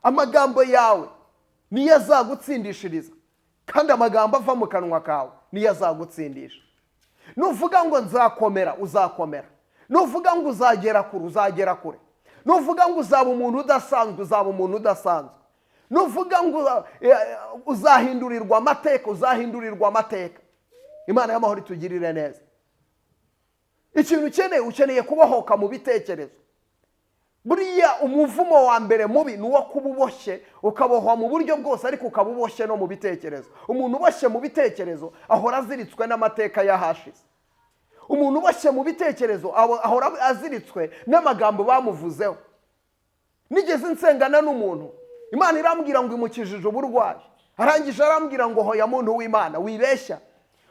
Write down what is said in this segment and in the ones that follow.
amagambo yawe niyo azagutsindishiriza, kandi amagambo ava mu kanwa kawe niyo azagutsindisha. Nuvuga ngo nzakomera, uzakomera. Nuvuga ngo uzagera kure, uzagera kure. Nuvuga ngo uzaba umuntu udasanzwe, uzaba umuntu udasanzwe. Nuvuga ngo uzahindurirwa amateka, uzahindurirwa amateka. Imana y'amahoro itugirire neza. Ikintu ukeneye kubohoka mu bitekerezo. Buriya umuvumo wa mbere mubi ni uwo kuba uboshye, ukabohwa mu buryo bwose, ariko ukaba uboshye no mu bitekerezo. Umuntu uboshye mu bitekerezo ahora aziritswe n'amateka y'ahashize. Umuntu uboshye mu bitekerezo ahora aziritswe n'amagambo bamuvuzeho. Nigeze nsengana n'umuntu, Imana irambwira ngo imukijije uburwayi. Arangije arambwira ngo hoya muntu w'Imana, wibeshya.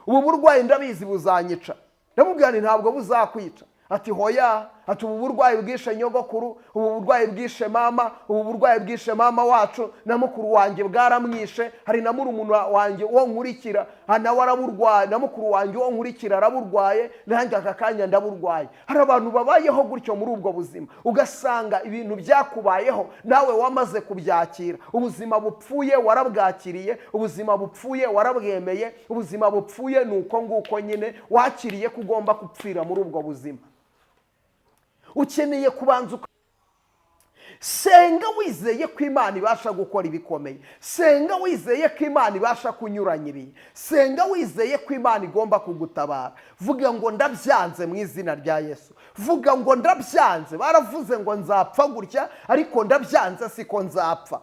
Ubu burwayi ndabizi buzanyica. Ndamubwira nti ntabwo buzakwica. Ati hoya, ati ubu burwayi bwishe nyogokuru, ubu burwayi bwishe mama, ubu burwayi bwishe mama wacu, na mukuru wanjye bwaramwishe, hari na murumuna wanjye uwo nkurikira nawe araburwaye, na mukuru wanjye uwo nkurikira araburwaye, nanjye aka kanya ndaburwaye. Hari abantu babayeho gutyo muri ubwo buzima, ugasanga ibintu byakubayeho nawe wamaze kubyakira. Ubuzima bupfuye warabwakiriye, ubuzima bupfuye warabwemeye, ubuzima bupfuye nuko nguko nyine wakiriye kugomba kupfira muri ubwo buzima. Ukeneye kubanza senga wizeye ko Imana ibasha gukora ibikomeye. Senga wizeye ko Imana ibasha kunyuranyiriye. Senga wizeye ko Imana igomba kugutabara. Vuga ngo ndabyanze mu izina rya Yesu. Vuga ngo ndabyanze. Baravuze ngo nzapfa gutya, ariko ndabyanze siko nzapfa.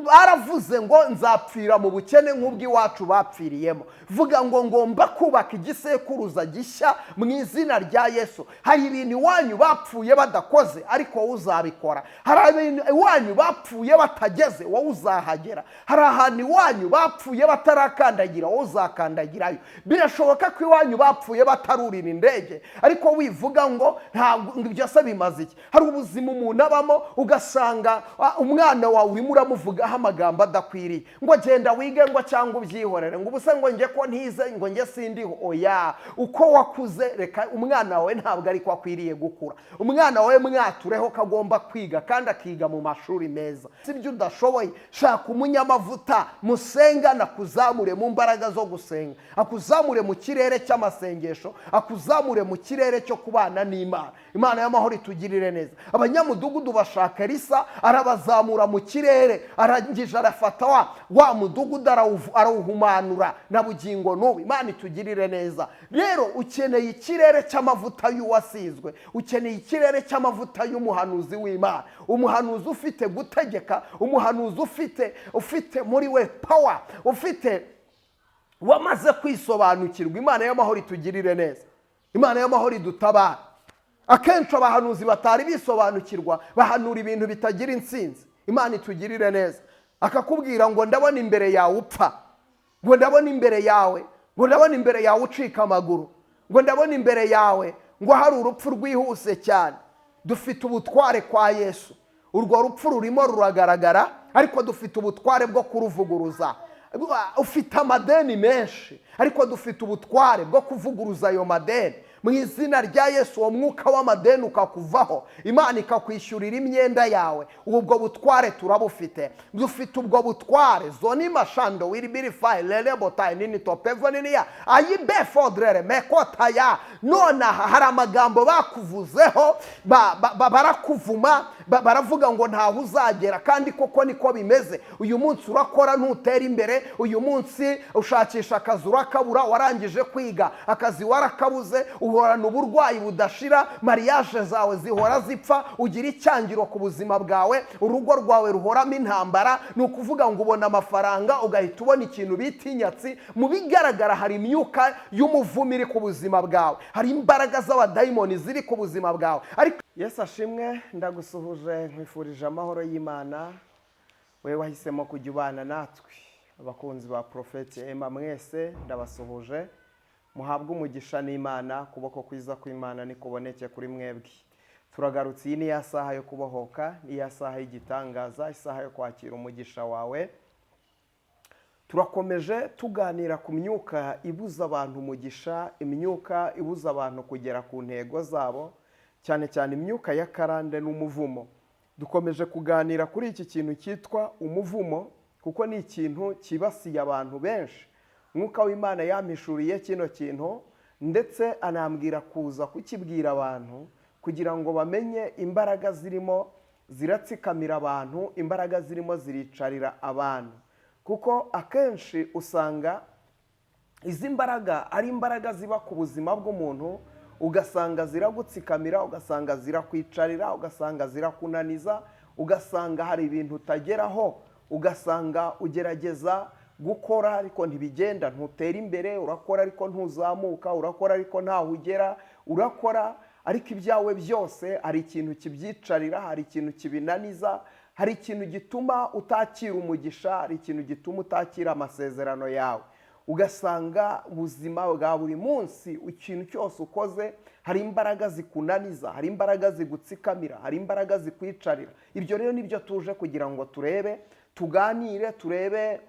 Baravuze ngo nzapfira mu bukene nk'ubw'iwacu bapfiriyemo. Vuga ngo ngomba kubaka igisekuruza gishya mu izina rya Yesu. Hari ibintu iwanyu bapfuye badakoze, ariko wowe uzabikora. Hari iwanyu bapfuye batageze, wowe uzahagera. Hari ahantu iwanyu bapfuye batarakandagira, wowe uzakandagirayo. Birashoboka ko iwanyu bapfuye batarurira indege, ariko wivuga ngo ntabwo ibyo se bimaze iki. Hari ubuzima umuntu abamo ugasanga umwana wawe urimo uramuvugaho amagambo adakwiriye, ngo genda wige ngo cyangwa ubyihorere, ngo ubuse ngo njye ko ntize, ngo njye sindiho. Oya, uko wakuze reka umwana wawe ntabwo ariko akwiriye gukura. Umwana wawe mwatureho kagomba kwiga, kandi akiga mu mashuri meza. Sibyo udashoboye, shaka umunyamavuta musenga, nakuzamure mu mbaraga zo gusenga, akuzamure mu kirere cy'amasengesho, akuzamure mu kirere cyo kubana n'Imana. Imana y'amahoro itugirire neza. Abanyamudugudu bashaka Elisa, arabazamura mu kirere, arangije arafata wa mudugudu arawuhumanura na bugingo n'ubu. Imana itugirire neza. Rero ukeneye ikirere cy'amavuta y'uwasizwe, ukeneye ikirere cy'amavuta y'umuhanuzi w'Imana, umuhanuzi ufite gutegeka, umuhanuzi ufite muri we power, ufite wamaze kwisobanukirwa. Imana y'amahoro itugirire neza. Imana y'amahoro idutabara. Akenshi abahanuzi batari bisobanukirwa bahanura ibintu bitagira intsinzi. Imana itugirire neza. Akakubwira ngo ndabona imbere yawe upfa, ngo ndabona imbere yawe, ngo ndabona imbere yawe ucika amaguru, ngo ndabona imbere yawe ngo hari urupfu rwihuse cyane. Dufite ubutware kwa Yesu. Urwo rupfu rurimo ruragaragara, ariko dufite ubutware bwo kuruvuguruza. Ufite amadeni menshi, ariko dufite ubutware bwo kuvuguruza ayo madeni. Mu izina rya Yesu uwo mwuka w'amadeni ukakuvaho, Imana ikakwishyurira imyenda yawe. Ubwo butware turabufite. Dufite ubwo butware. Zoni mashando wiribirifai lele botai nini topevo niniya ayibe fodrere mekotaya. Nona hari amagambo bakuvuzeho, barakuvuma, baravuga ngo ntaho uzagera, kandi koko niko bimeze. Uyu munsi urakora ntutera imbere, uyu munsi ushakisha akazi urakabura, warangije kwiga akazi warakabuze, uhorana uburwayi budashira, mariage zawe zihora zipfa, ugira icyangiro ku buzima bwawe, urugo rwawe ruhoramo intambara. Ni ukuvuga ngo ubona amafaranga ugahita ubona ikintu bita inyatsi. Mu bigaragara hari imyuka y'umuvumo iri ku buzima bwawe, hari imbaraga z'abadayimoni ziri ku buzima bwawe. Ariko Yesu ashimwe, ndagusuhuje nkwifurije amahoro y'Imana. Wewe wahisemo kujya ubana natwe. Abakunzi ba Prophet Emma mwese ndabasuhuje. Muhabwe umugisha n'Imana, kuboko kwiza kw'Imana nikuboneke kuri mwebwe. Turagarutse, iyi ni ya saha yo kubohoka, ni ya saha y'igitangaza, isaha yo kwakira umugisha wawe. Turakomeje tuganira ku myuka ibuza abantu umugisha, imyuka ibuza abantu kugera ku ntego zabo, cyane cyane imyuka y'akarande n'umuvumo. dukomeje kuganira kuri iki kintu cyitwa umuvumo, kuko ni ikintu kibasiye abantu benshi. Mwuka w'Imana yampishuriye kino kintu, ndetse anambwira kuza kukibwira abantu kugira ngo bamenye imbaraga zirimo ziratsikamira abantu, imbaraga zirimo ziricarira abantu. Kuko akenshi usanga izi mbaraga ari imbaraga ziba ku buzima bw'umuntu, ugasanga ziragutsikamira, ugasanga zirakwicarira, ugasanga zirakunaniza, ugasanga hari ibintu utageraho, ugasanga ugerageza gukora ariko ntibigenda, ntutera imbere, urakora ariko ntuzamuka, urakora ariko ntaho ugera, urakora ariko ibyawe byose hari ikintu kibyicarira, hari ikintu kibinaniza, hari ikintu gituma utakira umugisha, hari ikintu gituma utakira amasezerano yawe. Ugasanga ubuzima bwa buri munsi ikintu cyose ukoze hari imbaraga zikunaniza, hari imbaraga zigutsikamira, hari imbaraga zikwicarira. Ibyo rero nibyo tuje kugira ngo turebe, tuganire, turebe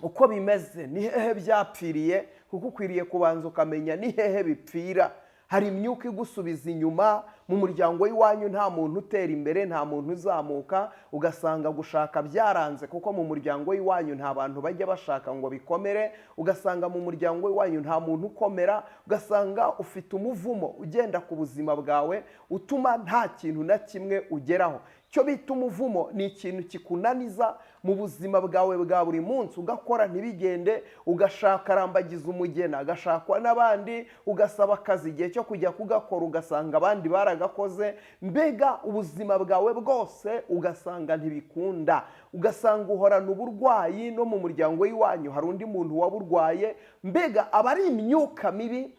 uko bimeze, ni hehe byapfiriye, kuko ukwiriye kubanza ukamenya ni hehe bipfira. Hari imyuka igusubiza inyuma, mu muryango w'iwanyu nta muntu utera imbere, nta muntu uzamuka, ugasanga gushaka byaranze kuko mu muryango w'iwanyu nta bantu bajya bashaka ngo bikomere, ugasanga mu muryango w'iwanyu nta muntu ukomera, ugasanga ufite umuvumo ugenda ku buzima bwawe utuma nta kintu na kimwe ugeraho. Cyo bita umuvumo ni ikintu kikunaniza mu buzima bwawe bwa buri munsi, ugakora ntibigende, ugashaka arambagiza umugena, agashakwa n'abandi, ugasaba akazi, igihe cyo kujya kugakora ugasanga abandi baragakoze, mbega ubuzima bwawe bwose ugasanga ntibikunda, ugasanga uhorana uburwayi, no mu muryango w'iwanyu hari undi muntu waburwaye. Mbega aba ari imyuka mibi.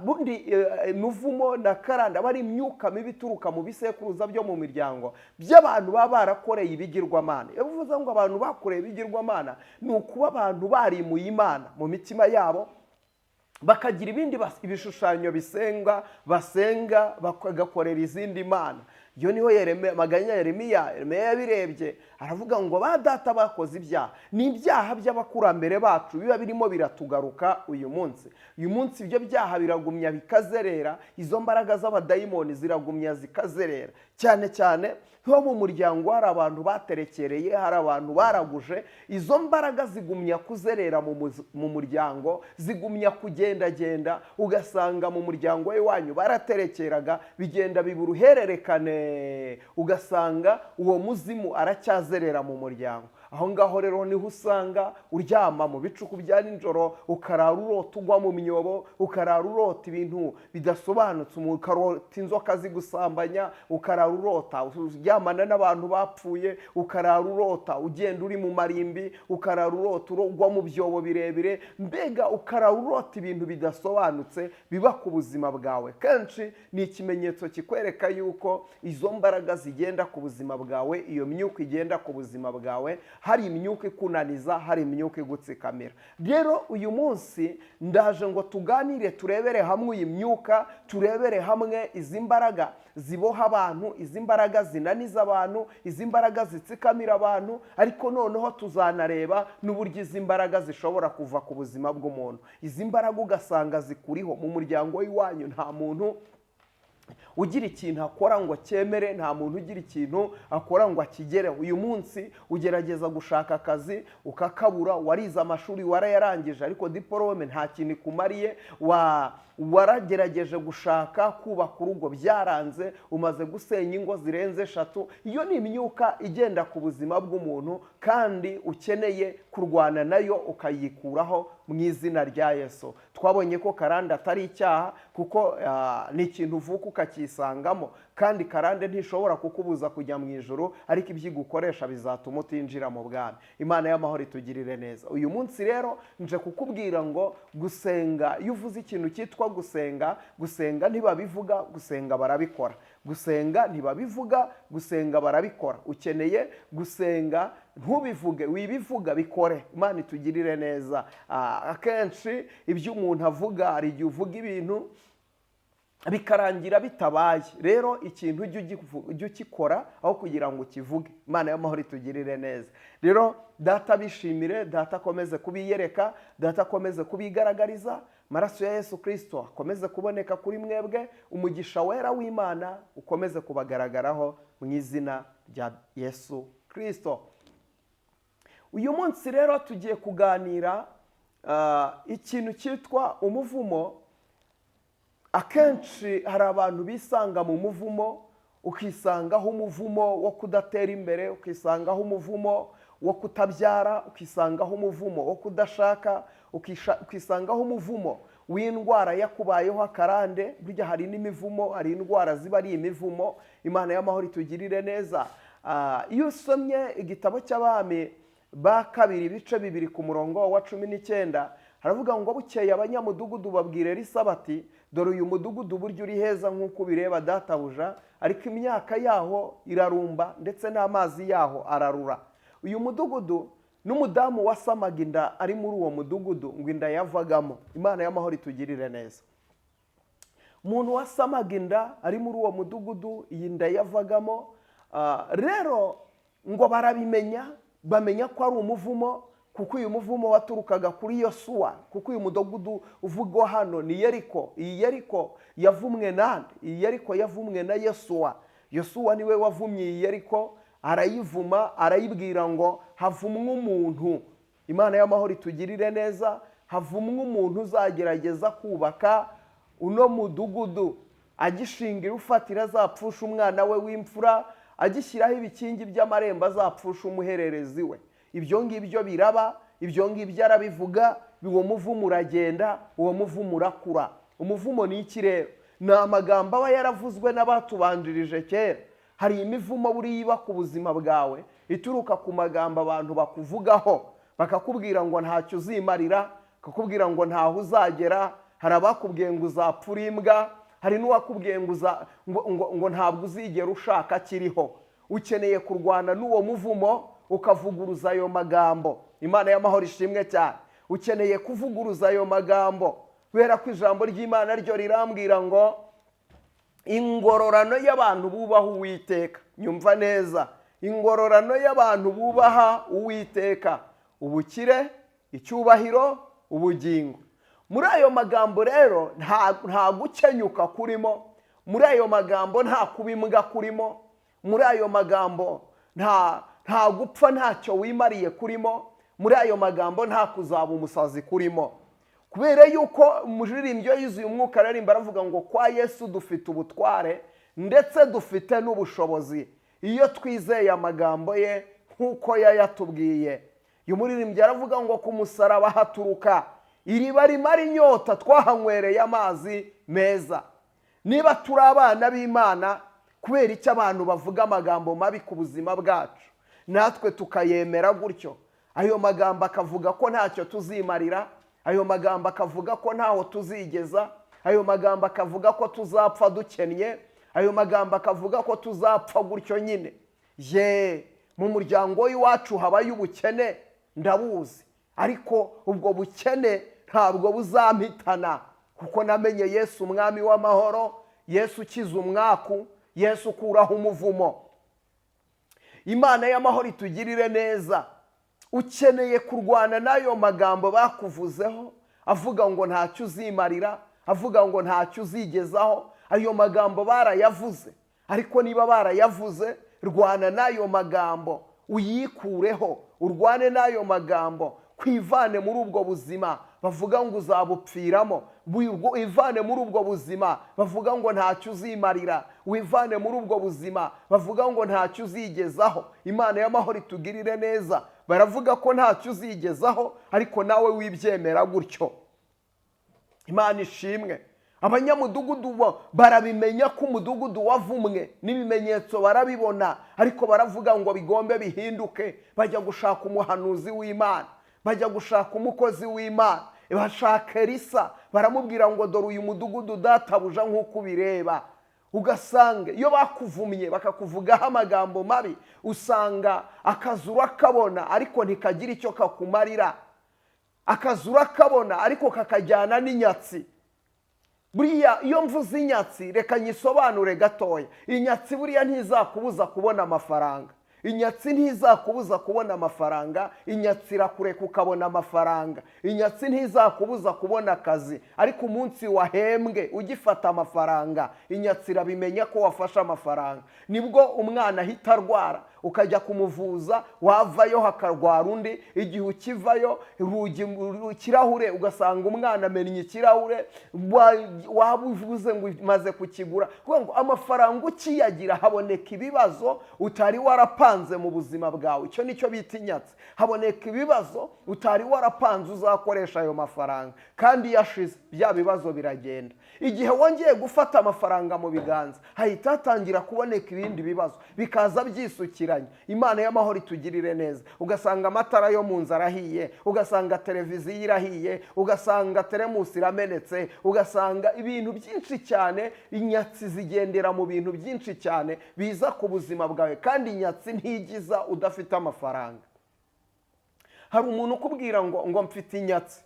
Bundi umuvumo na karanda aba ari imyuka mibi ituruka mu bisekuruza byo mu miryango by'abantu baba barakoreye ibigirwamana. Iyo bivuze ngo abantu bakoreye ibigirwamana, ni ukuba abantu barimuye Imana mu mitima yabo, bakagira ibindi ibishushanyo basenga bagakorera izindi mana. Iyo niho Yeremiya yabirebye, aravuga ngo ba data bakoze ibyaha, ni ibyaha by'abakurambere bacu biba birimo biratugaruka uyu munsi. Uyu munsi ibyo byaha biragumya bikazerera, izo mbaraga z'abadayimoni ziragumya zikazerera, cyane cyane nko mu muryango hari abantu baterekereye, hari abantu baraguje, izo mbaraga zigumya kuzerera mu muryango, zigumya kugendagenda, ugasanga mu muryango w'iwanyu baraterekeraga, bigenda biba uruhererekane, ugasanga uwo muzimu aracyazerera mu muryango. Aho ngaho rero niho usanga uryama mu bicuku bya nijoro, ukarara urota ugwa mu myobo, ukarara urota ibintu bidasobanutse, ukarota inzoka zigusambanya, ukarara urota uryamana n'abantu bapfuye, ukarara urota ugenda uri mu marimbi, ukarara urota ugwa mu byobo birebire, mbega ukarara urota ibintu bidasobanutse biba ku buzima bwawe. Kenshi ni ikimenyetso kikwereka yuko izo mbaraga zigenda ku buzima bwawe, iyo myuka igenda ku buzima bwawe, hari imyuka ikunaniza, hari imyuka igutsikamira. Rero uyu munsi ndaje ngo tuganire, turebere hamwe iyi myuka, turebere hamwe izi mbaraga ziboha abantu, izi mbaraga zinaniza abantu, izi mbaraga zitsikamira abantu, ariko noneho tuzanareba n'uburyo izi mbaraga zishobora kuva ku buzima bw'umuntu. Izi mbaraga ugasanga zikuriho mu muryango w'iwanyu, nta muntu ugira ikintu akora ngo cyemere, nta muntu ugira ikintu akora ngo akigereho. Uyu munsi ugerageza gushaka akazi ukakabura, warize amashuri warayarangije ariko diporome nta kintu ikumariye, waragerageje gushaka kubaka urugo byaranze, umaze gusenya ingo zirenze 3. Iyo ni imyuka igenda ku buzima bw'umuntu kandi ukeneye kurwana nayo ukayikuraho mu izina rya Yesu. Twabonye ko karande atari icyaha, kuko ni ikintu uvuka ukakisangamo, kandi karande ntishobora kukubuza kujya mu ijuru, ariko ibyo igukoresha bizatuma utinjira mu bwami. Imana y'amahoro itugirire neza. Uyu munsi rero nje kukubwira ngo gusenga, iyo uvuze ikintu cyitwa gusenga ntibabivuga, gusenga barabikora. Gusenga ntibabivuga, gusenga barabikora. Ukeneye gusenga, ntubivuge, wibivuga, bikore. Imana itugirire neza. Akenshi ibyo umuntu avuga, hari igihe uvuga ibintu bikarangira bitabaye. Rero ikintu ujye ukikora aho kugira ngo ukivuge. Imana y'amahoro itugirire neza. Rero data bishimire, data akomeze kubiyereka, data akomeze kubigaragariza, amaraso ya Yesu Kristo akomeze kuboneka kuri mwebwe, umugisha wera w'Imana ukomeze kubagaragaraho mu izina rya Yesu Kristo. Uyu munsi rero tugiye kuganira ikintu cyitwa umuvumo. Akenshi hari abantu bisanga mu muvumo, ukisangaho umuvumo wo kudatera imbere, ukisangaho umuvumo wo kutabyara, ukisangaho umuvumo wo kudashaka, ukisangaho umuvumo w'indwara yakubayeho akarande. Burya hari n'imivumo, hari indwara ziba ari imivumo. Imana y'amahoro itugirire neza. Iyo usomye igitabo cy'Abami ba kabiri ibice 2 ku murongo wa 19, haravuga ngo bukeye abanyamudugudu babwira Elisa bati, dore uyu mudugudu buryo uri heza nk'uko ubireba databuja, ariko imyaka yaho irarumba ndetse n'amazi yaho ararura. Uyu mudugudu n'umudamu wasamaga inda ari muri uwo mudugudu ngo inda yavagamo. Imana y'amahoro itugirire neza. Umuntu wasamaga inda ari muri uwo mudugudu, iyi nda yavagamo. Rero ngo barabimenya, bamenya ko ari umuvumo, kuko uyu muvumo waturukaga kuri Yosuwa, kuko uyu mudugudu uvugwa hano ni Yeriko. Iyi Yeriko yavumwe nande? Iyi Yeriko yavumwe na Yosuwa. Yosuwa niwe wavumye iyi Yeriko, arayivuma, arayibwira ngo havumwe umuntu. Imana y'amahoro itugirire neza. Havumwe umuntu uzagerageza kubaka uno mudugudu, agishingira ufatira azapfusha umwana we w'imfura, agishyiraho ibikingi by'amarembo azapfusha umuhererezi we. Ibyo ngibyo biraba, ibyo ngibyo arabivuga, uwo muvumo uragenda, uwo muvumo urakura. Umuvumo ni iki rero? Ni amagambo aba yaravuzwe n'abatubanjirije kera. Hari imivumo buri iba ku buzima bwawe ituruka ku magambo abantu bakuvugaho, bakakubwira ngo ntacyo uzimarira, bakakubwira ngo ntaho uzagera. Hari abakubwiye ngo uzapfura imbwa, hari n'uwakubwiye ngo ntabwo uzigera ushaka kiriho. Ukeneye kurwana n'uwo muvumo ukavuguruza ayo magambo. Imana y'amahoro ishimwe cyane. Ukeneye kuvuguruza ayo magambo, kubera ko ijambo ry'Imana ryo rirambwira ngo ingororano y'abantu bubaha Uwiteka. Nyumva neza, ingororano y'abantu bubaha Uwiteka, ubukire, icyubahiro, ubugingo. Muri ayo magambo rero nta gukenyuka kurimo, muri ayo magambo nta kubimbwa kurimo, muri ayo magambo nta gupfa ntacyo wimariye kurimo, muri ayo magambo nta kuzaba umusazi kurimo. Kubera yuko umuririmbyi yuzuye umwuka aririmba aravuga ngo kwa Yesu dufite ubutware ndetse dufite n'ubushobozi iyo twizeye amagambo ye nk'uko yayatubwiye. Uyu muririmbyi aravuga ngo ku musaraba haturuka iriba rimara inyota, twahanywereye amazi meza. Niba turi abana b'Imana, kubera icyo abantu bavuga amagambo mabi ku buzima bwacu, natwe tukayemera gutyo, ayo magambo akavuga ko ntacyo tuzimarira, ayo magambo akavuga ko ntaho tuzigeza, ayo magambo akavuga ko tuzapfa dukennye, ayo magambo akavuga ko tuzapfa gutyo nyine. Mu muryango w'iwacu habaye ubukene, ndabuzi, ariko ubwo bukene ntabwo buzampitana, kuko namenye Yesu umwami w'amahoro, Yesu ukiza umwaku, Yesu ukuraho umuvumo. Imana y'amahoro itugirire neza. Ukeneye kurwana n'ayo magambo bakuvuzeho avuga ngo ntacyo uzimarira, avuga ngo ntacyo uzigezaho. Ayo magambo barayavuze, ariko niba barayavuze, rwana n'ayo magambo uyikureho, urwane n'ayo magambo, kwivane muri ubwo buzima bavuga ngo uzabupfiramo, wivane muri ubwo buzima bavuga ngo ntacyo uzimarira, wivane muri ubwo buzima bavuga ngo ntacyo uzigezaho. Imana y'amahoro itugirire neza. Baravuga ko ntacyo uzigezaho, ariko nawe wibyemera gutyo. Imana ishimwe. Abanyamudugudu barabimenya ko umudugudu wavumwe, n'ibimenyetso barabibona, ariko baravuga ngo bigombe bihinduke. Bajya gushaka umuhanuzi w'Imana, bajya gushaka umukozi w'Imana, bashaka Elisa, baramubwira ngo dore uyu mudugudu databuja nk'uko ubireba. Ugasanga iyo bakuvumye bakakuvugaho amagambo mabi, usanga akazi urakabona ariko ntikagira icyo kakumarira. Akazi urakabona ariko kakajyana n'inyatsi. Buriya iyo mvuze inyatsi, reka nyisobanure gatoya. Inyatsi buriya ntizakubuza kubona amafaranga. inyatsi ntizakubuza kubona amafaranga, inyatsi irakureka ukabona amafaranga. Inyatsi ntizakubuza kubona akazi, ariko umunsi wahembwe ugifata amafaranga, inyatsi irabimenya ko wafashe amafaranga. Nibwo umwana ahita arwara, ukajya kumuvuza, wavayo hakarwara undi. Igihe ukivayo ikirahure ugasanga umwana amennye ikirahure, waba uvuze ngo umaze kukigura. Kuko ngo amafaranga ukiyagira haboneka ibibazo utari warapanze mu buzima bwawe. Icyo nicyo bita inyatsi. Haboneka ibibazo utari warapanze uzakoresha ayo mafaranga, kandi yashize bya bibazo biragenda. Igihe wongeye gufata amafaranga mu biganza, hahita hatangira kuboneka ibindi bibazo bikaza byisukiranye. Imana y'amahoro itugirire neza. Ugasanga amatara yo mu nzu arahiye, ugasanga televiziyo irahiye, ugasanga teremusi iramenetse, ugasanga ibintu byinshi cyane. Inyatsi zigendera mu bintu byinshi cyane biza ku buzima bwawe, kandi inyatsi ntigiza udafite amafaranga. Hari umuntu ukubwira ngo mfite inyatsi.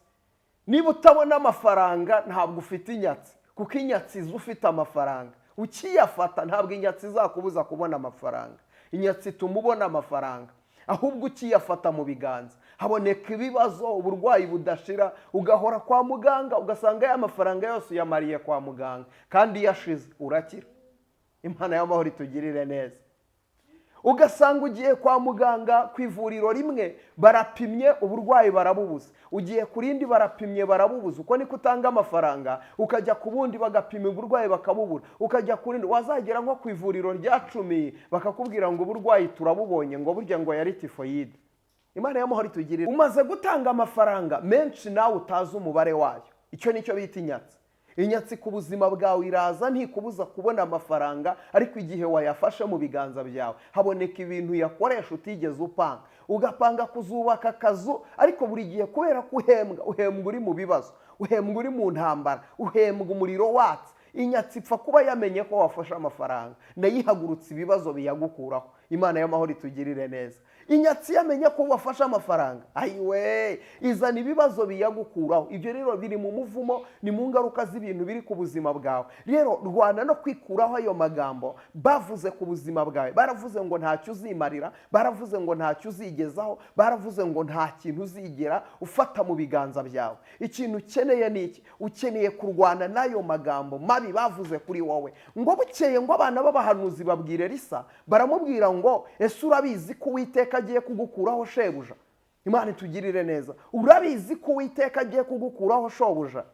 Niba utabona amafaranga ntabwo ufite inyatsi, kuko inyatsi iza ufite amafaranga. Ukiyafata ntabwo inyatsi izakubuza kubona amafaranga. Inyatsi ituma ubona amafaranga, ahubwo ukiyafata mu biganza haboneka ibibazo, uburwayi budashira, ugahora kwa muganga, ugasanga ya mafaranga yose uyamariye kwa muganga, kandi yashize urakira. Imana y'amahoro itugirire neza. Ugasanga ugiye kwa muganga, ku ivuriro rimwe barapimye uburwayi barabubuza, ugiye ku rindi barapimye barabubuza. Uko niko utanga amafaranga, ukajya ku bundi bagapima uburwayi bakabubura, ukajya ku rindi, wazagera nko ku ivuriro rya 10 bakakubwira ngo uburwayi turabubonye, ngo burya ngo yari tifoyide. Imana y'amahoro itugirire. Umaze gutanga amafaranga menshi nawe utazi umubare wayo, icyo nicyo bita inyatsi. Inyatsi ku buzima bwawe iraza ntikubuza kubona amafaranga, ariko igihe wayafashe mu biganza byawe haboneka ibintu yakoresha utigeze upanga. Ugapanga kuzubaka akazu, ariko buri gihe kubera ko uhembwa uri mu bibazo, uhembwa uri mu ntambara, uhembwa umuriro watse. Inyatsi ipfa kuba yamenye ko wafashe amafaranga, nayihagurutse ibibazo biyagukuraho. Imana y'amahoro itugirire neza. Inyatsi yamenye ko wafashe amafaranga, ayiwe, izana ibibazo biyagukuraho. Ibyo rero biri mu muvumo, ni mu ngaruka z'ibintu biri ku buzima bwawe. Rero rwana no kwikuraho ayo magambo bavuze ku buzima bwawe. Baravuze ngo ntacyo uzimarira, baravuze ngo ntacyo uzigezaho, baravuze ngo nta kintu uzigera ufata mu biganza byawe. Ikintu ukeneye ni iki? Ukeneye kurwana n'ayo magambo mabi bavuze kuri wowe. Ngo bukeye ngo abana b'abahanuzi babwire Elisa, baramubwira ngo ese urabizi ko Uwiteka agiye kugukuraho shebuja? Imana itugirire neza. Urabizi ko Uwiteka agiye kugukuraho shobuja?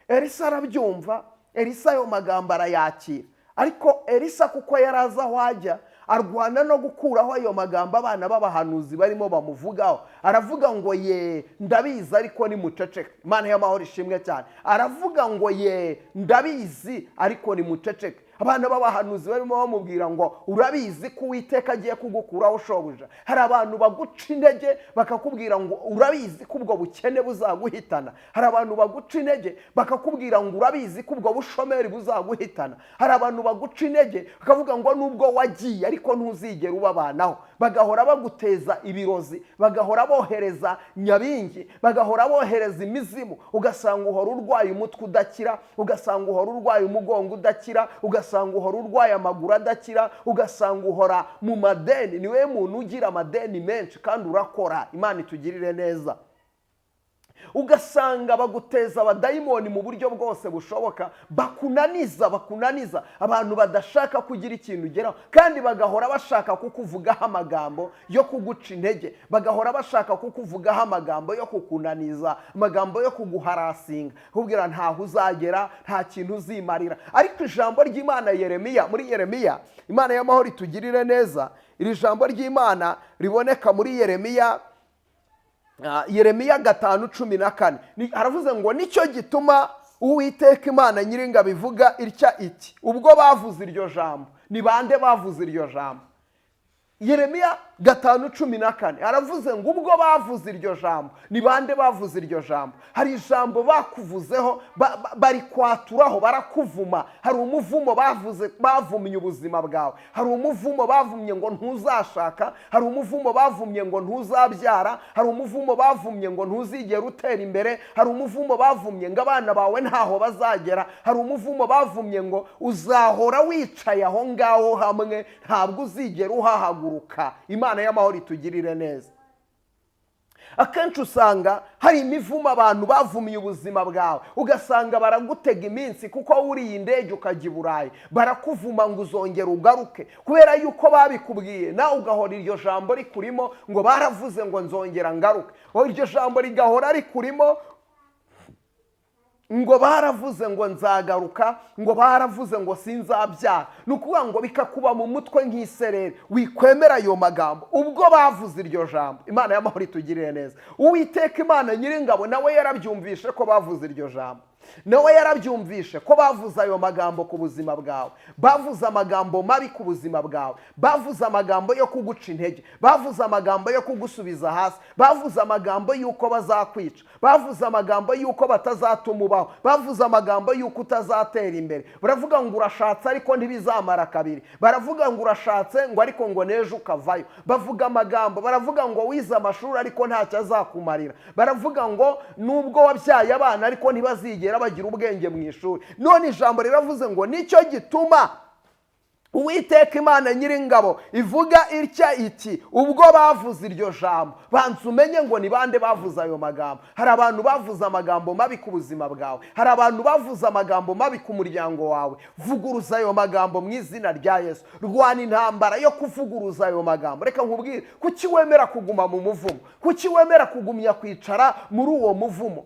Elisa arabyumva, Elisa ayo magambo arayakira. Ariko Elisa kuko yarazi aho ajya, arwana no gukuraho ayo magambo abana b'abahanuzi barimo bamuvugaho. Aravuga ngo ye ndabizi ariko ni muceceke. Imana y'amahoro ishimwe cyane. Aravuga ngo ye ndabizi ariko ni muceceke. Abana b'abahanuzi barimo bamubwira ngo urabizi ko Uwiteka agiye kugukuraho shobuja. Hari abantu baguca intege bakakubwira ngo urabizi ko ubwo bukene buzaguhitana. Hari abantu baguca intege bakakubwira ngo urabizi ko ubwo bushomeri buzaguhitana. Hari abantu baguca intege bakavuga ngo nubwo wagiye ariko ntuzigera ubabanaho. Bagahora baguteza ibirozi, bagahora bohereza nyabingi, bagahora bohereza imizimu. Ugasanga uhora urwaye umutwe udakira, ugasanga uhora urwaye umugongo udakira, ugasanga uhora urwaye amaguru adakira, ugasanga uhora mu madeni. Niwe muntu ugira amadeni menshi kandi urakora. Imana itugirire neza. Ugasanga baguteza abadayimoni mu buryo bwose bushoboka, bakunaniza abantu badashaka kugira ikintu ugeraho, kandi bagahora bashaka kukuvugaho amagambo yo kuguca intege, bagahora bashaka kukuvugaho amagambo yo kukunaniza, amagambo yo kuguharasinga, kubwira ntaho uzagera, nta kintu uzimarira. Ariko ijambo ry'Imana Yeremiya, muri Yeremiya, Imana y'amahoro itugirire neza, iri jambo ry'Imana riboneka muri Yeremiya 5:14. Aravuze ngo nicyo gituma Uwiteka Imana Nyiringabo ivuga itya iti. Ubwo bavuze iryo jambo, ni bande bavuze iryo jambo? Yeremiya 5:14 aravuze ngo ubwo bavuze iryo jambo. Ni bande bavuze iryo jambo? Hari ijambo bakuvuzeho, bari kwaturaho, barakuvuma. Hari umuvumo bavuze, bavumye ubuzima bwawe. Hari umuvumo bavumye ngo ntuzashaka. Hari umuvumo bavumye ngo ntuzabyara. Hari umuvumo bavumye ngo ntuzigera utera imbere. Hari umuvumo bavumye ngo abana bawe ntaho bazagera. Hari umuvumo bavumye ngo uzahora wicaye aho ngaho hamwe, ntabwo uzigera uhahaguruka. Imana y'amahoro itugirire neza. Akenshi usanga hari imivumo abantu bavumiye ubuzima bwawe, ugasanga baragutega iminsi kuko wuriye indege ukajya i Burayi, barakuvuma ngo uzongera ugaruke kubera yuko babikubwiye, nawe ugahora iryo jambo rikurimo ngo baravuze ngo nzongera ngaruke. Iryo jambo rigahora rikurimo ngo baravuze ngo nzagaruka, ngo baravuze ngo sinzabyara. Nukuvuga ngo bikakuba mu mutwe nk'isereri, wikwemera ayo magambo ubwo bavuze iryo jambo. Imana y'amahoro itugirire neza. Uwiteka Imana Nyiringabo nawe yarabyumvishe ko bavuze iryo jambo. Nawe yarabyumvishe ko bavuze ayo magambo ku buzima bwawe. Bavuze amagambo mabi ku buzima bwawe. Bavuze amagambo yo kuguca intege. Bavuze amagambo yo kugusubiza hasi. Bavuze amagambo yuko bazakwica. Bavuze amagambo yuko batazatuma ubaho. Bavuze amagambo yuko utazatera imbere. Baravuga ngo urashatse ariko ntibizamara kabiri. Baravuga ngo urashatse ngo ariko ngo nejo ukavayo. Bavuga amagambo, baravuga ngo wize amashuri ariko ntacyo azakumarira. Baravuga ngo nubwo wabyaye abana ariko ntibazigera bagira ubwenge mu ishuri. None ijambo riravuze ngo nicyo gituma Uwiteka Imana Nyiringabo ivuga itya iti ubwo bavuze iryo jambo. Banza umenye ngo ni bande bavuze ayo magambo. Hari abantu bavuze amagambo mabi ku buzima bwawe. Hari abantu bavuze amagambo mabi ku muryango wawe. Vuguruza ayo magambo mu izina rya Yesu. Rwana intambara yo kuvuguruza ayo magambo. Reka nkubwire, kuki wemera kuguma mu muvumo? Kuki wemera kugumya kwicara muri uwo muvumo?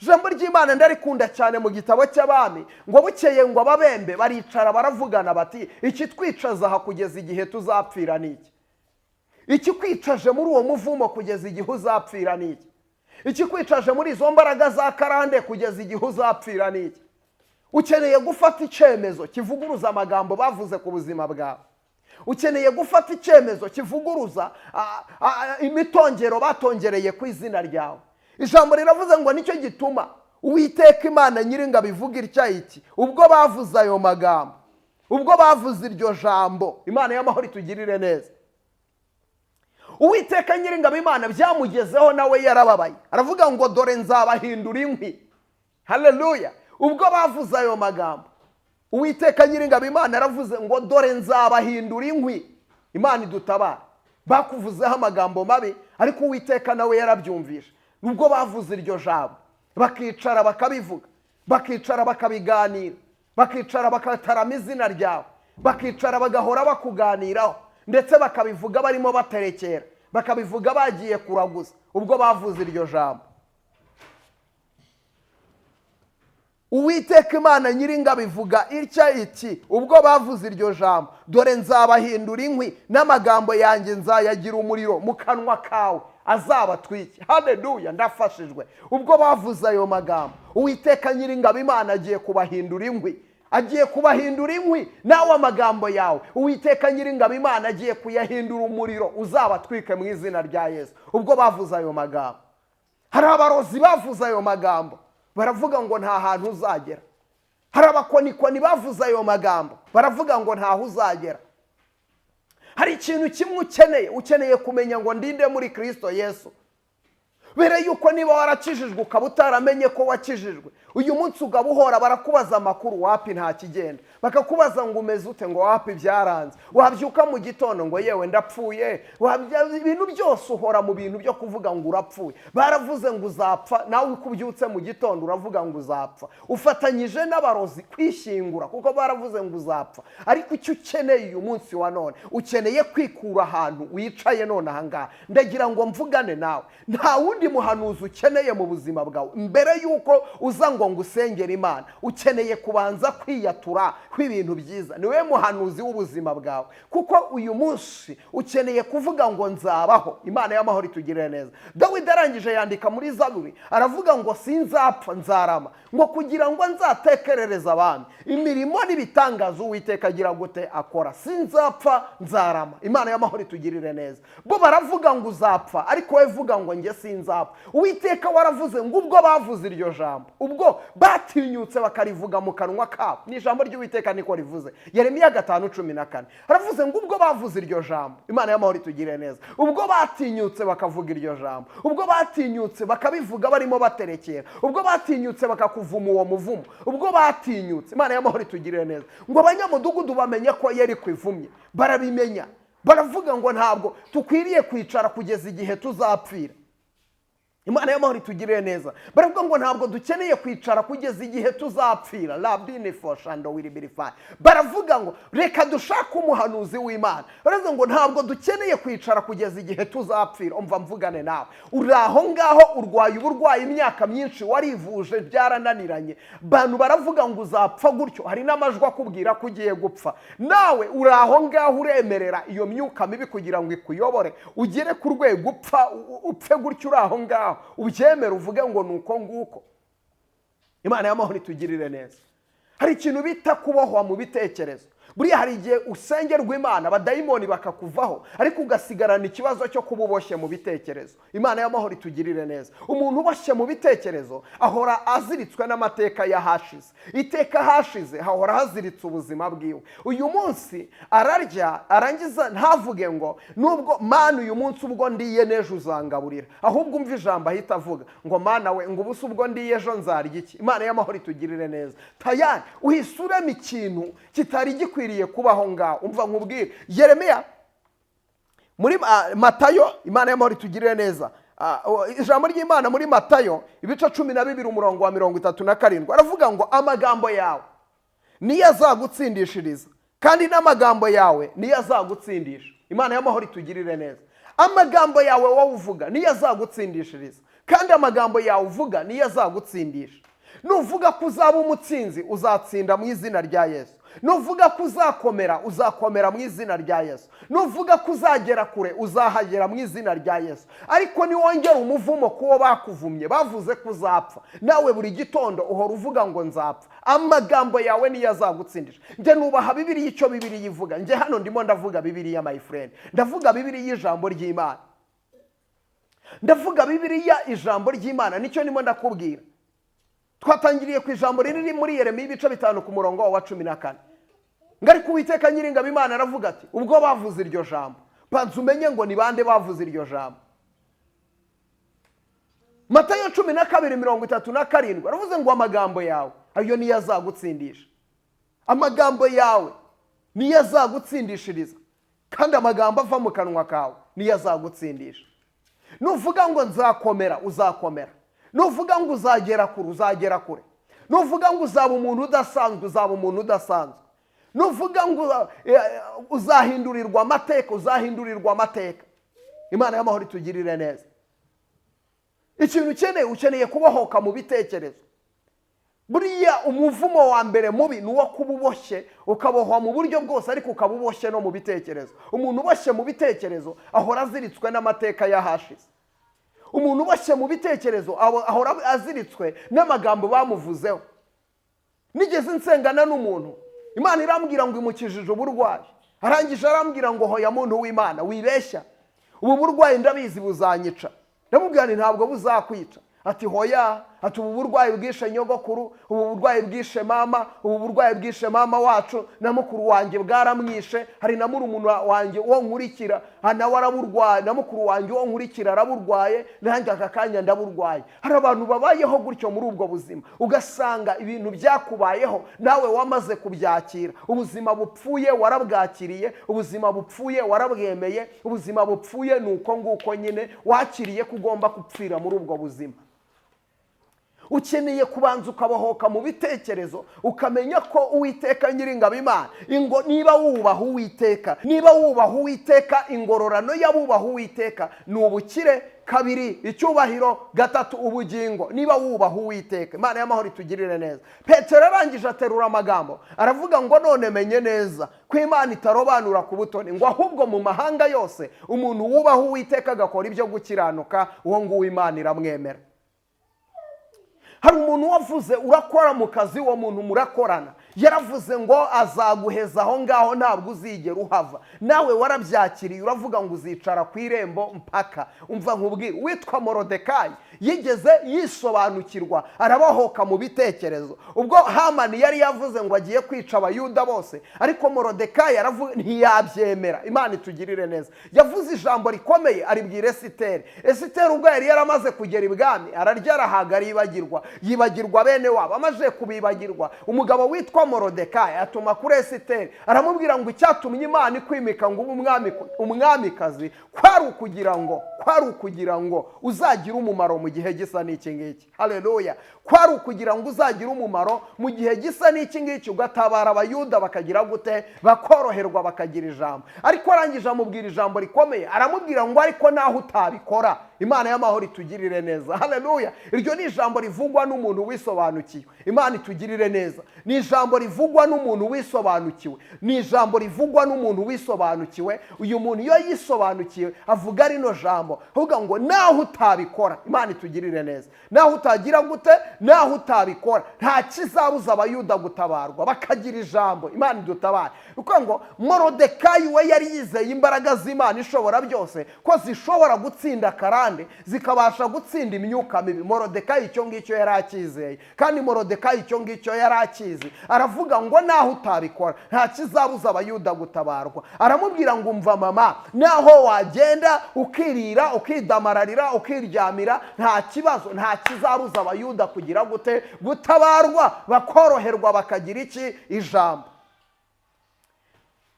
Ijambo ry'Imana ndarikunda cyane mu gitabo cy'Abami, ngo bukeye ngo ababembe baricara baravugana bati iki twicaza aha kugeza igihe tuzapfira niki? Iki kwicaje muri uwo muvumo kugeza igihe uzapfira niki? Iki kwicaje muri izo mbaraga za karande kugeza igihe uzapfira niki? Ukeneye gufata icyemezo kivuguruza amagambo bavuze ku buzima bwawe. Ukeneye gufata icyemezo kivuguruza imitongero batongereye ku izina ryawe. Ijambo riravuze ngo nicyo gituma Uwiteka Imana Nyiringabo ivuga itya iti ubwo bavuze ayo magambo, ubwo bavuze iryo jambo. Imana y'amahoro itugirire neza. Uwiteka Nyiringabo Imana byamugezeho nawe yarababaye, aravuga ngo dore nzabahindura inkwi. Haleluya. Ubwo bavuze ayo magambo, Uwiteka Nyiringabo Imana aravuze ngo dore nzabahindura inkwi. Imana idutabara. Bakuvuzeho amagambo mabi ariko Uwiteka nawe yarabyumvishe. Ubwo bavuze iryo jambo, bakicara bakabivuga, bakicara bakabiganira, bakicara bakatarama izina ryawe, bakicara bagahora bakuganiraho, ndetse bakabivuga barimo baterekera, bakabivuga bagiye kuraguza. Ubwo bavuze iryo jambo, Uwiteka Imana Nyiringabo ivuga itya iti ubwo bavuze iryo jambo, dore nzabahindura inkwi n'amagambo yanjye nzayagira umuriro mu kanwa kawe azabatwike. Haleluya, ndafashijwe. Ubwo bavuze ayo magambo, Uwiteka Nyiringabo Imana agiye kubahindura inkwi. Agiye kubahindura inkwi nawe amagambo yawe Uwiteka Nyiringabo Imana agiye kuyahindura umuriro uzabatwike mu izina rya Yesu. Ubwo bavuze ayo magambo, hari abarozi bavuze ayo magambo, baravuga ngo nta hantu uzagera. Hari abakonikoni bavuze ayo magambo, baravuga ngo ntaho uzagera. Hari ikintu kimwe ukeneye kumenya ngo ndinde muri Kristo Yesu. Bere yuko niba warakijijwe ukaba utaramenye ko wakijijwe, uyu munsi ugabuhora barakubaza amakuru wapi nta kigenda. Bakakubaza ngo umeze ute, ngo wapi byaranze. Wabyuka mu gitondo ngo yewe ndapfuye. Ibintu byose uhora mu bintu byo kuvuga ngo urapfuye. Baravuze ngo uzapfa, nawe ukubyutse mu gitondo uravuga ngo uzapfa. Ufatanyije n'abarozi kwishyingura kuko baravuze ngo uzapfa. Ariko icyo ukeneye uyu munsi wa none, ukeneye kwikura ahantu wicaye none aha ngaha. Ndagira ngo mvugane nawe. Nta wundi muhanuzi ukeneye mu buzima bwawe mbere yuko uza ngo ngo ngusengere Imana ukeneye kubanza kwiyatura kw'ibintu byiza. Niwe muhanuzi w'ubuzima bwawe, kuko uyu munsi ukeneye kuvuga ngo nzabaho. Imana y'amahoro itugirire neza. Dawidi arangije yandika muri Zaburi aravuga ngo sinzapfa nzarama, ngo kugira ngo nzatekerereza abami imirimo n'ibitangaza Uwiteka agira gute akora. Sinzapfa nzarama. Imana y'amahoro itugirire neza. Bo baravuga ngo uzapfa, ariko we vuga ngo nge sinzapfa. Uwiteka waravuze ngo ubwo bavuze iryo jambo, ubwo batinyutse bakarivuga mu kanwa kabo, ni ijambo ry'Uwiteka niko rivuze. Yeremiya 5:14 aravuze ngo ubwo bavuze iryo jambo. Imana y'amahoro itugirire neza. Ubwo batinyutse bakavuga iryo jambo, ubwo batinyutse bakabivuga barimo baterekera, ubwo batinyutse bakakuvuma uwo muvumo, ubwo batinyutse, Imana y'amahoro itugirire neza, ngo abanyamudugudu bamenye ko Yeriko ivumye. Barabimenya, baravuga ngo ntabwo tukwiriye kwicara kugeza igihe tuzapfira. Imana y'amahoro itugirire neza. Baravuga ngo ntabwo dukeneye kwicara kugeza igihe tuzapfira. Rabine foshando wiribirifai. Baravuga ngo reka dushake umuhanuzi w'Imana. Baravuga ngo ntabwo dukeneye kwicara kugeza igihe tuzapfira. Umva mvugane nawe. Uraho ngaho urwaye uburwayi imyaka myinshi warivuje byarananiranye. Bantu baravuga ngo uzapfa gutyo. Hari n'amajwi akubwira ko ugiye gupfa. Nawe uraho ngaho uremerera iyo myuka mibi kugira ngo ikuyobore ugere ku rwego upfe gutyo uraho ngaho. Ubyemera uvuge ngo nuko nguko. Imana y'amahoro itugirire neza. Hari ikintu bita kubohwa mu bitekerezo. Buriya hari igihe usengerwa Imana abadayimoni bakakuvaho, ariko ugasigarana ikibazo cyo kububoshye mu bitekerezo. Imana y'amahoro itugirire neza. Umuntu uboshye mu bitekerezo ahora aziritswe n'amateka yahashize. Iteka hashize hahora haziritse ubuzima bwiwe. Uyu munsi ararya arangiza ntavuge ngo nubwo Mana uyu munsi ubwo ndiye nejo uzangaburira, ahubwo umva ijambo ahita avuga ngo Mana we ngo ubusa ubwo ndiye ejo nzarya iki. Imana y'amahoro itugirire neza. Tayari uhisuremo ikintu kitari gikwiriye kubaho ngaho. Umva nkubwire Yeremiya muri Matayo, Imana y'amahoro itugirire neza, ijambo ry'Imana muri Matayo ibice 12 umurongo wa 37 aravuga ngo amagambo yawe niyo azagutsindishiriza kandi n'amagambo yawe niyo azagutsindisha. Imana y'amahoro itugirire neza. Amagambo yawe wowe uvuga niyo azagutsindishiriza kandi amagambo yawe uvuga niyo azagutsindisha. Nuvuga ko uzaba umutsinzi uzatsinda mu izina rya Yesu. Nuvuga ko uzakomera uzakomera mu izina rya Yesu. Nuvuga ko uzagera kure uzahagera mu izina rya Yesu. Ariko niwongera umuvumo kuwo bakuvumye bavuze ko uzapfa, nawe buri gitondo uhora uvuga ngo nzapfa, amagambo yawe niyo azagutsindisha. Nge nubaha Bibiliya icyo Bibiliya ivuga. Nge hano ndimo ndavuga Bibiliya my friend. Ndavuga Bibiliya ijambo ry'Imana. Ndavuga Bibiliya ijambo ry'Imana nicyo ndimo ndakubwira. Twatangiriye ku ijambo riri muri Yeremiya ibice 5 ku murongo wa 14. Ngari ku Uwiteka Nyiringabo Imana aravuga ati ubwo bavuze iryo jambo banza umenye ngo ni bande bavuze iryo jambo. Matayo 12:37 aravuze ngo amagambo yawe ayo niyo azagutsindisha. Amagambo yawe niyo azagutsindishiriza kandi amagambo ava mu kanwa kawe niyo azagutsindisha. Nuvuga ngo nzakomera uzakomera. Nuvuga ngo uzagera kure uzagera kure. Nuvuga ngo uzaba umuntu udasanzwe uzaba umuntu udasanzwe. Nuvuga ngo uzahindurirwa amateka uzahindurirwa amateka. Imana y'amahoro itugirire neza. Ikintu ukeneye kubohoka mu bitekerezo. Buriya umuvumo wa mbere mubi nuwo kububoshye ukabohwa mu buryo bwose, ariko ukabuboshye no mu bitekerezo. Umuntu uboshye mu bitekerezo ahora aziritswe n'amateka yahashize. Umuntu uboshye mu bitekerezo ahora aziritswe n'amagambo bamuvuzeho. Nigeze nsengana n'umuntu, Imana irambwira ngo imukijije uburwayi. Arangije arambwira ngo hoya muntu w'Imana wibeshya, ubu burwayi ndabizi buzanyica. Ndamubwira nti ntabwo buzakwica. Ati hoya, ati ubu burwayi bwishe nyogokuru, ubu burwayi bwishe mama, ubu burwayi bwishe mama wacu na mukuru wanjye bwaramwishe, hari na murumuna wanjye uwo nkurikira nawe araburwaye, na mukuru wanjye uwo nkurikira araburwaye, nanjye aka kanya ndaburwaye. Hari abantu babayeho gutyo muri ubwo buzima, ugasanga ibintu byakubayeho nawe wamaze kubyakira. Ubuzima bupfuye warabwakiriye, ubuzima bupfuye warabwemeye, ubuzima bupfuye nuko nguko nyine wakiriye kugomba kupfira muri ubwo buzima. ukeneye kubanza ukabohoka mu bitekerezo, ukamenya ko Uwiteka Nyiringabo Imana niba wubaha Uwiteka, ingororano y'abubaha Uwiteka ni ubukire, kabiri icyubahiro, gatatu ubugingo. Niba wubaha Uwiteka, Imana y'amahoro itugirire neza. Petero arangije aterura amagambo aravuga ngo none menye neza ko Imana itarobanura ku butoni, ngo ahubwo mu mahanga yose umuntu wubaha Uwiteka agakora ibyo gukiranuka, uwo nguwo Imana iramwemera. Hari umuntu wavuze urakora mu kazi, uwo muntu murakorana, yaravuze ngo azaguheza aho ngaho ntabwo uzigera uhava. Nawe warabyakiriye uravuga ngo uzicara ku irembo mpaka. Umva nkubwire, witwa Morodekayi yigeze yisobanukirwa, arabohoka mu bitekerezo. Ubwo Hamani yari yavuze ngo agiye kwica abayuda bose, ariko Morodekayi ntiyabyemera. Imana itugirire neza. Yavuze ijambo rikomeye aribwira Esiteri. Esiteri ubwo yari yaramaze kugera ibwami, ararya arahaga yibagirwa bene wabo. Amaze kubibagirwa, umugabo witwa Morodekayi atuma kuri Esiteri aramubwira ngo icyatumye Imana ikwimika ngo umwamikazi kwari ukugira ngo uzagira umumaro mu gihe gisa n'iki ngiki. Haleluya. Kwari ukugira ngo uzagira umumaro mu gihe gisa n'iki ngiki, ugatabara abayuda bakagira gute, bakoroherwa, bakagira ijambo. Ariko arangije amubwira ijambo rikomeye, aramubwira ngo ariko naho utabikora, Imana y'amahoro itugirire neza. Haleluya. Iryo ni ijambo rivugwa n'umuntu wisobanukiwe. Imana itugirire neza. Ni ijambo rivugwa n'umuntu wisobanukiwe. Uyu muntu iyo yisobanukiwe avuga rino jambo, avuga ngo naho utabikora, Imana itugirire neza. Naho utagira gute, naho utabikora, nta kizabuza abayuda gutabarwa bakagira ijambo. Imana idutabare. Kuko ngo Morodekayi we yari yizeye imbaraga z'Imana ishobora byose ko zishobora gutsinda karande, zikabasha gutsinda imyuka mibi. Morodekayi icyo ngicyo yari akizeye, kandi Morodekayi icyo ngicyo yari akizi. Aravuga ngo naho utabikora, nta kizabuza abayuda gutabarwa. Aramubwira ngo umva mama, naho wagenda ukirira, ukidamararira, ukiryamira, nta kibazo, nta kizabuza abayuda kugira gute, gutabarwa, bakoroherwa, bakagira iki, ijambo.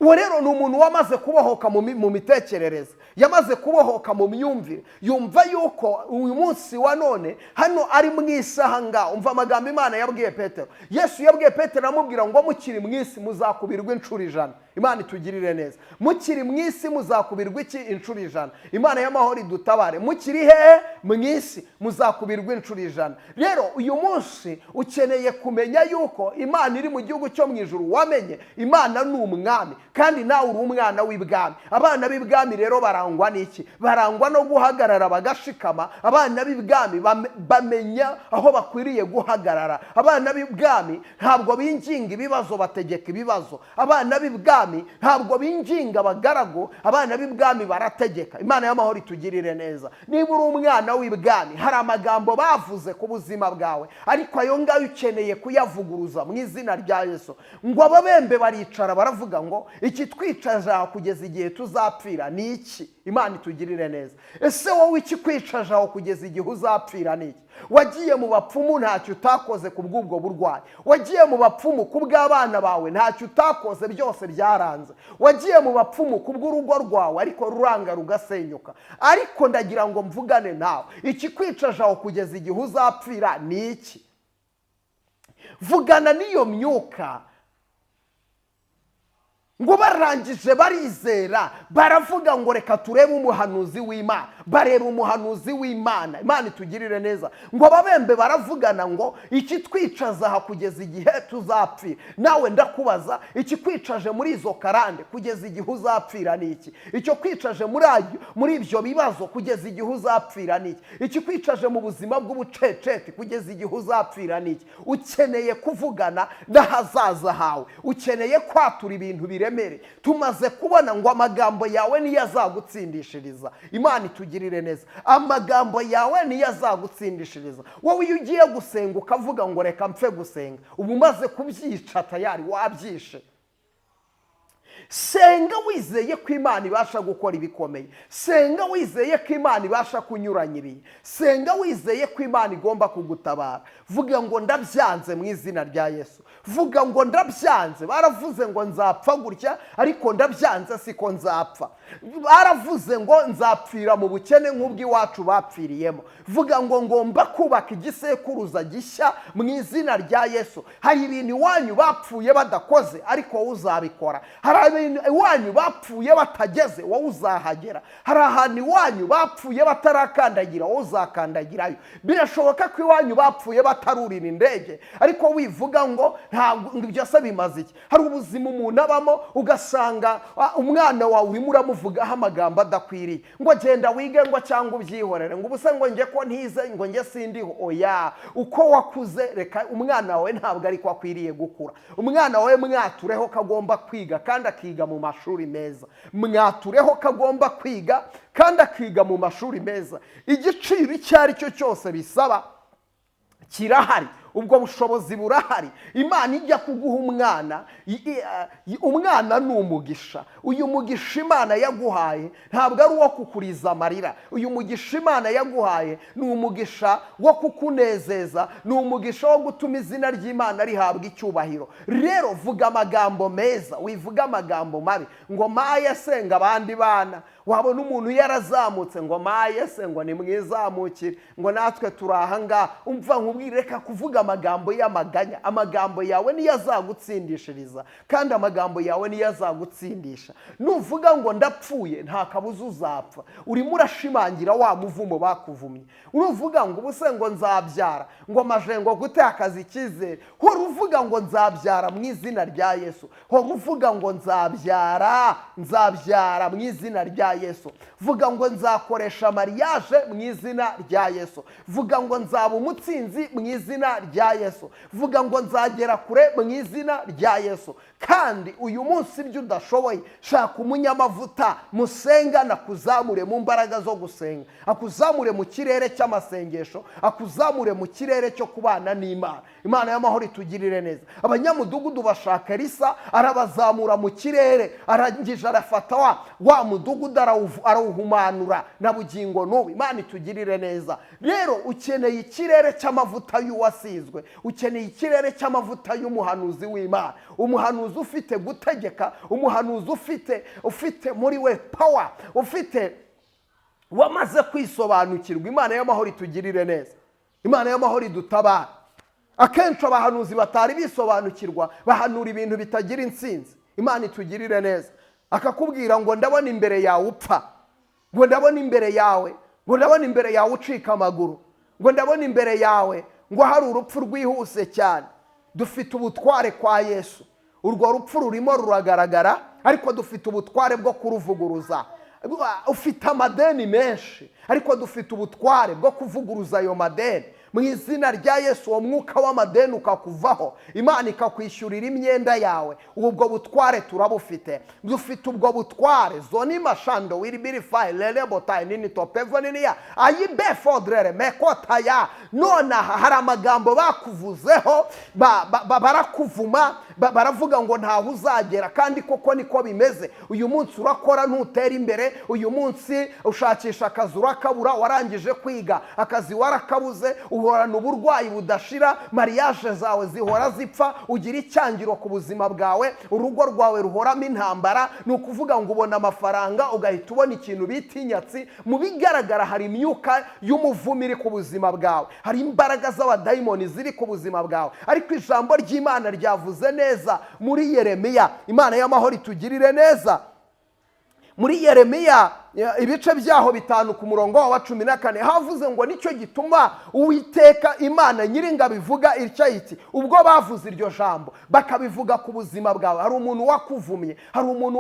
Uwo rero ni umuntu wamaze kubohoka mu mitekerereze, yamaze kubohoka mu myumvire, yumva yuko uyu munsi wa none hano ari mu isaha ngaho. Umva amagambo Imana yabwiye Petero. Yesu yabwiye Petero amubwira ngo mukiri mu isi muzakubirwa inshuro 100. Imana itugirire neza. Mukiri mu isi muzakubirwa iki, inshuro 100. Imana y'amahoro idutabare. Mukiri hehe, mu isi muzakubirwa inshuro 100. Rero uyu munsi ukeneye kumenya yuko Imana iri mu gihugu cyo mu ijuru. Wamenye Imana ni umwami, kandi nawe uri umwana w'ibwami. Abana b'ibwami rero barangwa n'iki? Barangwa no guhagarara bagashikama. Abana b'ibwami bamenya aho bakwiriye guhagarara. Abana b'ibwami ntabwo binginga ibibazo, bategeka ibibazo. Abana b'ibwami ntabwo binginga abagaragu, abana b'ibwami barategeka. Imana y'amahoro itugirire neza. Niba uri umwana w'ibwami, hari amagambo bavuze ku buzima bwawe, ariko ayo ngayo ukeneye kuyavuguruza mu izina rya Yesu. Ngo ababembe baricara baravuga ngo iki twicaje aho kugeza igihe tuzapfira ni iki? Imana itugirire neza. Ese wowe iki kwicaje aho kugeza igihe uzapfira ni iki? Wagiye mu bapfumu ntacyo utakoze ku bw'ubwo burwayi. Wagiye mu bapfumu ku bw'abana bawe ntacyo utakoze, byose byaranze. Wagiye mu bapfumu ku bw'urugo rwawe ariko ruranga rugasenyuka. Ariko ndagira ngo mvugane nawe, iki kwicaje aho kugeza igihe uzapfira ni iki? Vugana n'iyo myuka. Ngo barangije barizera, baravuga ngo reka turebe umuhanuzi w'Imana. Bareba umuhanuzi w'Imana. Imana itugirire neza. Ngo ababembe baravugana ngo iki twicaza aha kugeza igihe tuzapfira. Nawe ndakubaza, iki kwicaje muri izo karande kugeza igihe uzapfira ni iki? Icyo kwicaje muri ibyo bibazo kugeza igihe uzapfira ni iki? Iki kwicaje mu buzima bw'ubuceceti kugeza igihe uzapfira ni iki? Ukeneye kuvugana n'ahazaza hawe. Ukeneye kwatura ibintu bire. Tumaze kubona ngo amagambo yawe niyo azagutsindishiriza. Imana itugirire neza. Amagambo yawe niyo azagutsindishiriza. Wowe iyo ugiye gusenga ukavuga ngo reka mpfe gusenga, uba umaze kubyica tayari, wabyishe. senga wizeye ko Imana ibasha gukora ibikomeye, senga wizeye ko Imana ibasha kunyuranya ibihe, senga wizeye ko Imana igomba kugutabara. Vuga ngo ndabyanze mu izina rya Yesu. Vuga ngo ndabyanze. Baravuze ngo nzapfa gutya, ariko ndabyanze siko nzapfa. Baravuze ngo nzapfira mu bukene nk'ubw'iwacu bapfiriyemo. Vuga ngo ngomba kubaka igisekuruza gishya mu izina rya Yesu. Hari ibintu iwanyu bapfuye badakoze, ariko wowe uzabikora. Hari ibintu iwanyu bapfuye batageze, wowe uzahagera. Hari ahantu iwanyu bapfuye batarakandagira, wowe uzakandagirayo. Birashoboka ko iwanyu bapfuye batarurira indege, ariko wivuga ngo ntabwo ibyo se bimaze iki. Hari ubuzima umuntu abamo ugasanga umwana wawe urimo uramuvugaho amagambo adakwiriye, ngo genda wige ngo cyangwa ubyihorere, ngo ubuse ngo njye ko ntize, ngo njye sindiho. Oya, uko wakuze reka umwana wawe ntabwo ariko akwiriye gukura. Umwana wawe mwatureho kagomba kwiga kandi akiga mu mashuri meza. Mwatureho kagomba kwiga kandi akiga mu mashuri meza. Igiciro icyo ari cyo cyose bisaba kirahari, ubwo bushobozi burahari. Imana ijya kuguha umwana, umwana ni umugisha. Uyu mugisha Imana yaguhaye ntabwo ari uwo kukuriza amarira. Uyu mugisha Imana yaguhaye ni umugisha wo kukunezeza, ni umugisha wo gutuma izina ry'Imana rihabwa icyubahiro. Rero vuga amagambo meza, wivuga amagambo mabi. Ngo maye senga abandi bana, wabona umuntu yarazamutse ngo maye se ngo ni mwizamukire, ngo natwe turahanga. Umva nkubwire, reka kuvuga amagambo y'amaganya. Amagambo yawe niyo azagutsindishiriza, kandi amagambo yawe niyo azagutsindisha. Nuvuga ngo ndapfuye, nta kabuza uzapfa. Urimo urashimangira wa muvumo bakuvumye. Uruvuga ngo ubuse ngo nzabyara, ngo majengo gute akazi icyizere. Hora uvuga ngo nzabyara mu izina rya Yesu. Hora uvuga ngo nzabyara mu izina rya Yesu. Vuga ngo nzakoresha mariage mu izina rya Yesu. Vuga ngo nzaba umutsinzi mu izina rya Yesu. Vuga ngo nzagera kure mu izina rya Yesu. Kandi uyu munsi ibyo udashoboye, shaka umunyamavuta musenga nakuzamure mu mbaraga zo gusenga, akuzamure mu kirere cy'amasengesho, akuzamure mu kirere cyo kubana n'Imana. Imana y'amahoro itugirire neza. Abanyamudugudu bashaka Elisa, arabazamura mu kirere, arangije arafata wa mudugudu arawuhumanura na bugingo n'ubu. Imana itugirire neza. Rero ukeneye ikirere cy'amavuta y'uwasizwe, ukeneye ikirere cy'amavuta y'umuhanuzi w'Imana, umuhanuzi ufite gutegeka, umuhanuzi ufite muri we power, ufite wamaze kwisobanukirwa. Imana y'amahoro itugirire neza. Imana y'amahoro idutabara. Akenshi abahanuzi batari bisobanukirwa bahanura ibintu bitagira intsinzi. Imana itugirire neza. Akakubwira ngo ndabona imbere yawe upfa, ngo ndabona imbere yawe, ngo ndabona imbere yawe ucika amaguru, ngo ndabona imbere yawe ngo hari urupfu rwihuse cyane. Dufite ubutware kwa Yesu. Urwo rupfu rurimo ruragaragara, ariko dufite ubutware bwo kuruvuguruza. Ufite amadeni menshi, ariko dufite ubutware bwo kuvuguruza ayo madeni. Mu izina rya Yesu uwo mwuka w'amadeni ukakuvaho, Imana ikakwishyurira imyenda yawe. Ubwo butware turabufite. Dufite ubwo butware. Zoni mashando wiribirifai lele botai nini topevo nini ya ayibe fodrere mekotaya. Nona hari amagambo bakuvuzeho, barakuvuma, baravuga ngo ntaho uzagera, kandi koko niko bimeze. Uyu munsi urakora ntutera imbere, uyu munsi ushakisha akazi urakabura, warangije kwiga akazi warakabuze, uhorana uburwayi budashira, mariage zawe zihora zipfa, ugira icyangiro ku buzima bwawe, urugo rwawe ruhoramo intambara. Ni ukuvuga ngo ubona amafaranga ugahita ubona ikintu bita inyatsi. Mu bigaragara hari imyuka y'umuvumo iri ku buzima bwawe, hari imbaraga z'abadayimoni ziri ku buzima bwawe. Ariko ijambo ry'Imana ryavuze neza muri Yeremiya. Imana y'amahoro itugirire neza. Muri Yeremiya ibice byaho 5 ku murongo wa 14 havuze ngo nicyo gituma Uwiteka Imana nyiringabo ivuga itya iti. Ubwo bavuze iryo jambo bakabivuga ku buzima bwawe, hari umuntu wakuvumye, hari umuntu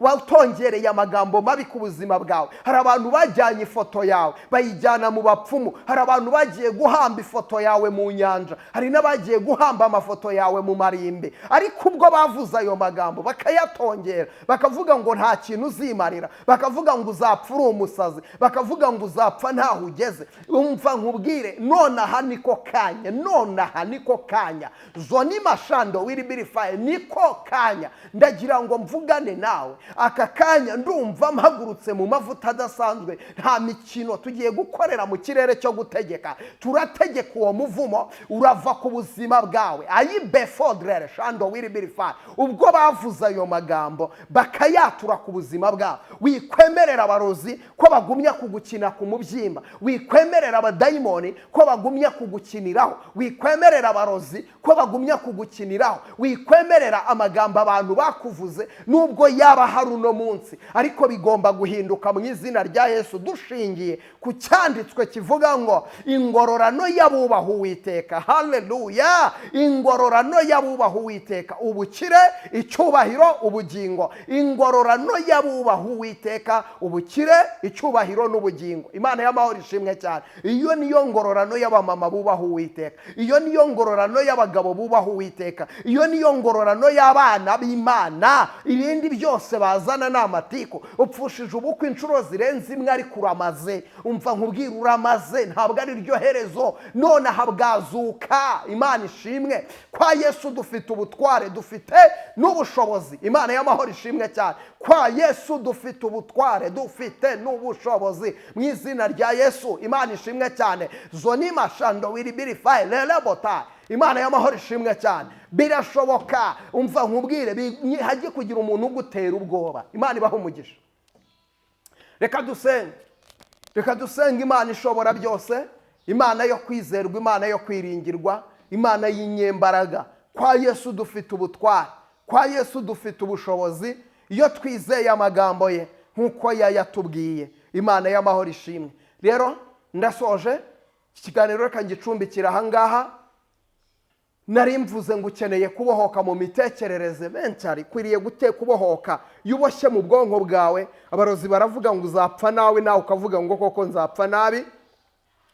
watongereye amagambo mabi ku buzima bwawe. Hari abantu bajyanye ifoto yawe bayijyana mu bapfumu, hari abantu bagiye guhamba ifoto yawe mu nyanja, hari n'abagiye guhamba amafoto yawe mu marimbi. Ariko ubwo bavuze ayo magambo bakayatongera, bakavuga ngo nta kintu uzimarira, bakavuga ngo ngo uzapfa uri umusazi, bakavuga ngo uzapfa ntaho ugeze. Umva nkubwire, nonaha niko kanya, nonaha niko kanya. Zoni mashando wiribirifaye, niko kanya. Ndagira ngo mvugane nawe aka kanya. Ndumva mpagurutse mu mavuta adasanzwe. Nta mikino tugiye gukorera mu kirere cyo gutegeka. Turategeka uwo muvumo urava ku buzima bwawe. Ayi befodrere shando wiribirifaye. Ubwo bavuze ayo magambo bakayatura ku buzima bwawe, wikwemerera abarozi ko bagumya kugukina ku mubyimba, wikwemerera abadayimoni ko bagumya kugukiniraho, wikwemerera abarozi ko bagumya kugukiniraho, wikwemerera amagambo abantu bakuvuze nubwo yaba hari uno munsi, ariko bigomba guhinduka mu izina rya Yesu, dushingiye ku cyanditswe kivuga ngo ingororano y'abubaha Uwiteka. Haleluya! Ingororano y'abubaha Uwiteka, ubukire, icyubahiro, ubugingo. Ingororano y'abubaha Uwiteka, ubukire, icyubahiro n'ubugingo. Imana y'amahoro ishimwe cyane. Iyo niyo ngororano y'abamama bubaha Uwiteka, iyo niyo ngororano y'abagabo bubaha Uwiteka, iyo niyo ngororano y'abana b'Imana. Ibindi byose bazana n'amatiko. Upfushije ubukwe inshuro zirenze imwe ariko uramaze. Umva nkubwira, uramaze, ntabwo ari ryo herezo. None habwazuka. Imana ishimwe. Kwa Yesu dufite ubutware, dufite n'ubushobozi. Imana y'amahoro ishimwe cyane. Kwa Yesu dufite ubutware, dufite n'ubushobozi mu izina rya Yesu. Imana ishimwe cyane. Zoni mashando wiribirifaye lelebota. Imana y'amahoro ishimwe cyane. Birashoboka. Umva nkubwire, hajye kugira umuntu ugutera ubwoba. Imana ibaha umugisha. Reka dusenge. Reka dusenge Imana ishobora byose, Imana yo kwizerwa, Imana yo kwiringirwa, Imana y'inyembaraga. Kwa Yesu dufite ubutware, kwa Yesu dufite ubushobozi, iyo twizeye amagambo ye nk'uko yayatubwiye. Imana y'amahoro ishimwe. Rero ndasoje ikiganiro, reka ngicumbikira aha ngaha. Nari mvuze ngo ukeneye kubohoka mu mitekerereze. Benshi kwiriye kubohoka. Iyo uboshye mu bwonko bwawe, abarozi baravuga ngo uzapfa nawe, nawe ukavuga ngo koko nzapfa nabi,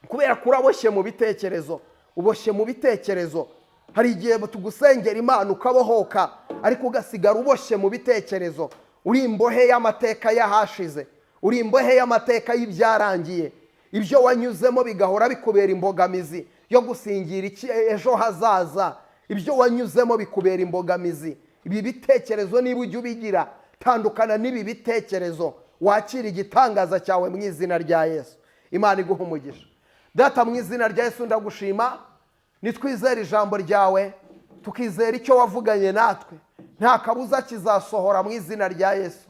kubera ko uraboshye mu bitekerezo. Uboshye mu bitekerezo. Hari igihe tugusengera Imana ukabohoka, ariko ugasigara uboshye mu bitekerezo. Uri imbohe y'amateka yahashize, uri imbohe y'amateka y'ibyarangiye. Ibyo wanyuzemo bigahora bikubera imbogamizi yo gusingira ejo hazaza. Ibyo wanyuzemo bikubera imbogamizi. Ibi bitekerezo niba ujya ubigira, tandukana n'ibi bitekerezo, wakira igitangaza cyawe mu izina rya Yesu. Imana iguha umugisha. Data, mu izina rya Yesu ndagushima. Nitwizera ijambo ryawe, tukizera icyo wavuganye natwe, nta kabuza kizasohora mu izina rya Yesu.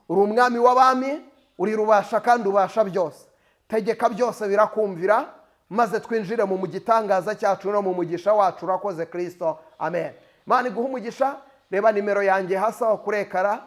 Uri umwami w'abami, uri rubasha kandi ubasha byose. Tegeka byose birakumvira, maze twinjire mu gitangaza cyacu no mu mugisha wacu. Urakoze Kristo. Amen. Imana iguha umugisha. Reba nimero yanjye hasi aho kurekara.